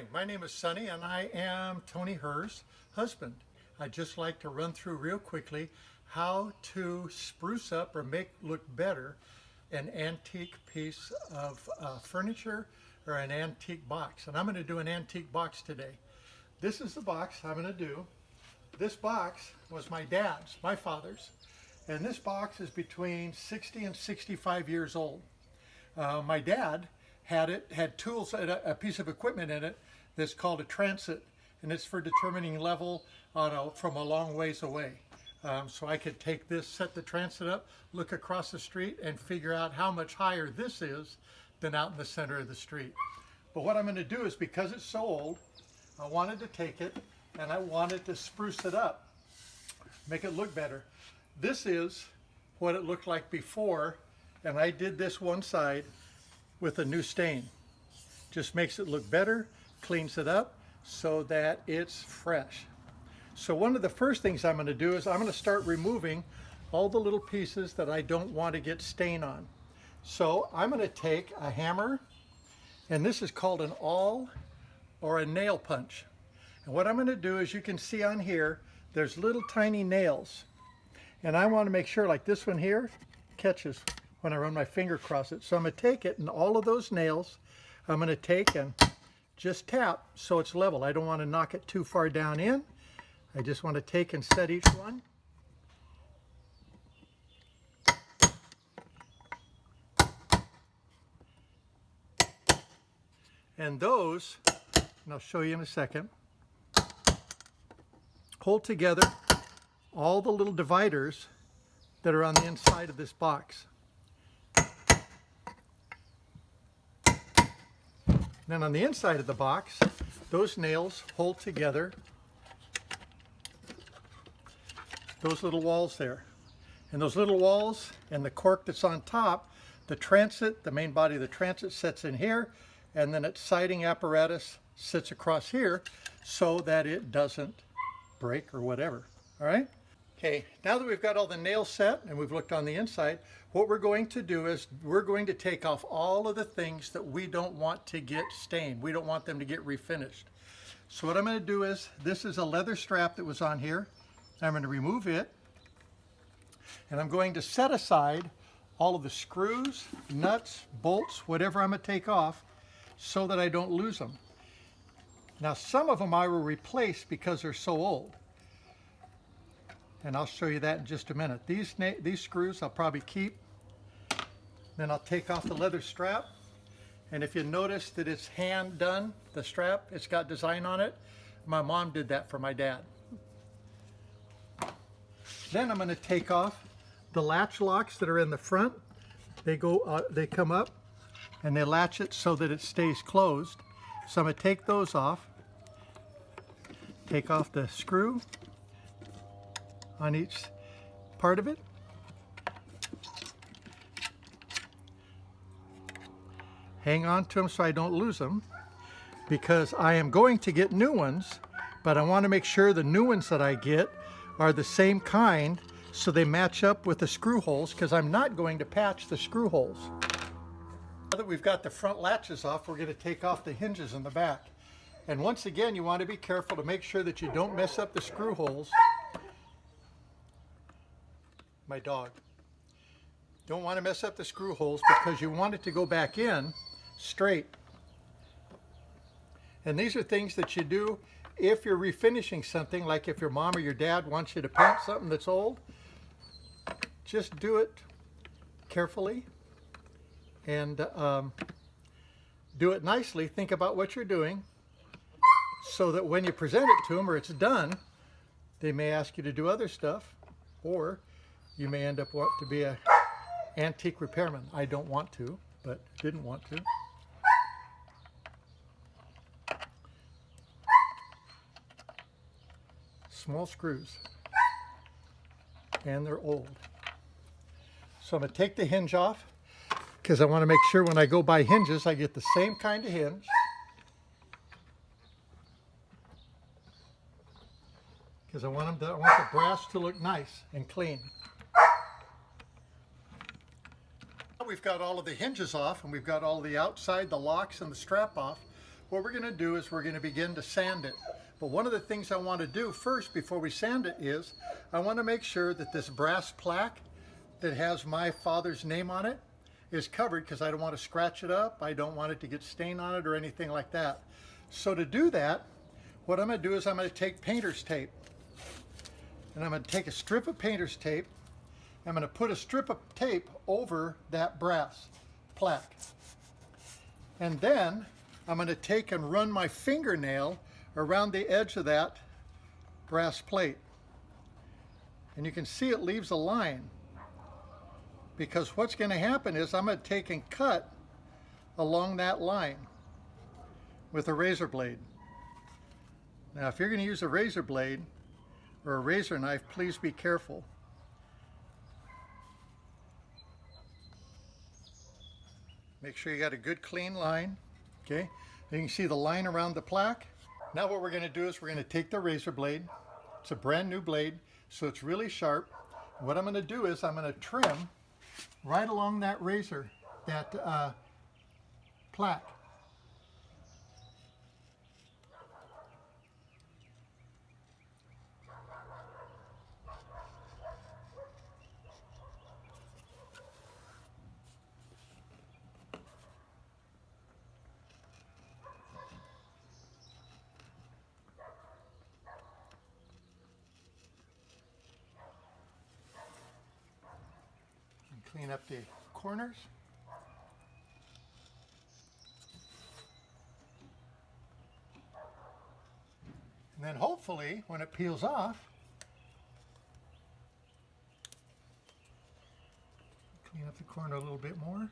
morning. My name is Sonny and I am Tony Herr's husband. I'd just like to run through real quickly how to spruce up or make look better an antique piece of furniture or an antique box. And I'm going to do an antique box today. This is the box I'm going to do. This box was my dad's, my father's. And this box is between 60 and 65 years old. My dad had tools, a piece of equipment in it that's called a transit, and it's for determining level from a long ways away. So I could take this, set the transit up, look across the street, and figure out how much higher this is than out in the center of the street. But what I'm going to do is, because it's so old, I wanted to take it and I wanted to spruce it up, make it look better. This is what it looked like before, and I did this one side with a new stain. Just makes it look better, cleans it up so that it's fresh. So one of the first things I'm going to do is I'm going to start removing all the little pieces that I don't want to get stain on. So I'm going to take a hammer, and this is called an awl or a nail punch. And what I'm going to do is, you can see on here, there's little tiny nails. And I want to make sure, like this one here, catches when I run my finger across it. So I'm going to take it, and all of those nails, I'm going to take and just tap so it's level. I don't want to knock it too far down in. I just want to take and set each one. And those, and I'll show you in a second, hold together all the little dividers that are on the inside of this box. Then on the inside of the box, those nails hold together those little walls there. And those little walls and the cork that's on top, the transit, the main body of the transit sits in here, and then its siding apparatus sits across here so that it doesn't break or whatever. All right? Okay, now that we've got all the nails set and we've looked on the inside, what we're going to do is we're going to take off all of the things that we don't want to get stained. We don't want them to get refinished. So what I'm going to do is, this is a leather strap that was on here. I'm going to remove it, and I'm going to set aside all of the screws, nuts, bolts, whatever I'm going to take off, so that I don't lose them. Now some of them I will replace because they're so old. And I'll show you that in just a minute. These screws I'll probably keep. Then I'll take off the leather strap. And if you notice that it's hand done, the strap, it's got design on it. My mom did that for my dad. Then I'm going to take off the latch locks that are in the front. They come up and they latch it so that it stays closed. So I'm going to take those off. Take off the screw on each part of it. Hang on to them so I don't lose them, because I am going to get new ones, but I want to make sure the new ones that I get are the same kind so they match up with the screw holes, because I'm not going to patch the screw holes. Now that we've got the front latches off, we're going to take off the hinges in the back. And once again, you want to be careful to make sure that you don't mess up the screw holes. My dog. Don't want to mess up the screw holes, because you want it to go back in straight. And these are things that you do if you're refinishing something, like if your mom or your dad wants you to paint something that's old. Just do it carefully and do it nicely. Think about what you're doing so that when you present it to them or it's done, they may ask you to do other stuff, or you may end up wanting to be an antique repairman. I don't want to, but didn't want to. Small screws, and they're old. So I'm going to take the hinge off, because I want to make sure when I go buy hinges I get the same kind of hinge. Because I want the brass to look nice and clean. Now we've got all of the hinges off, and we've got all the outside, the locks and the strap off. what we're going to do is we're going to begin to sand it. But one of the things I want to do first before we sand it is I want to make sure that this brass plaque that has my father's name on it is covered, because I don't want to scratch it up. I don't want it to get stain on it or anything like that. So to do that, what I'm going to do is I'm going to take painter's tape. And I'm going to take a strip of painter's tape. I'm going to put a strip of tape over that brass plaque. And then I'm going to take and run my fingernail around the edge of that brass plate. And you can see it leaves a line, because what's going to happen is I'm going to take and cut along that line with a razor blade. Now, if you're going to use a razor blade or a razor knife, please be careful. Make sure you got a good clean line. Okay, you can see the line around the plaque. Now what we're going to do is we're going to take the razor blade. It's a brand new blade, so it's really sharp. And what I'm going to do is I'm going to trim right along that razor, that plaque. Clean up the corners. And then hopefully when it peels off, clean up the corner a little bit more.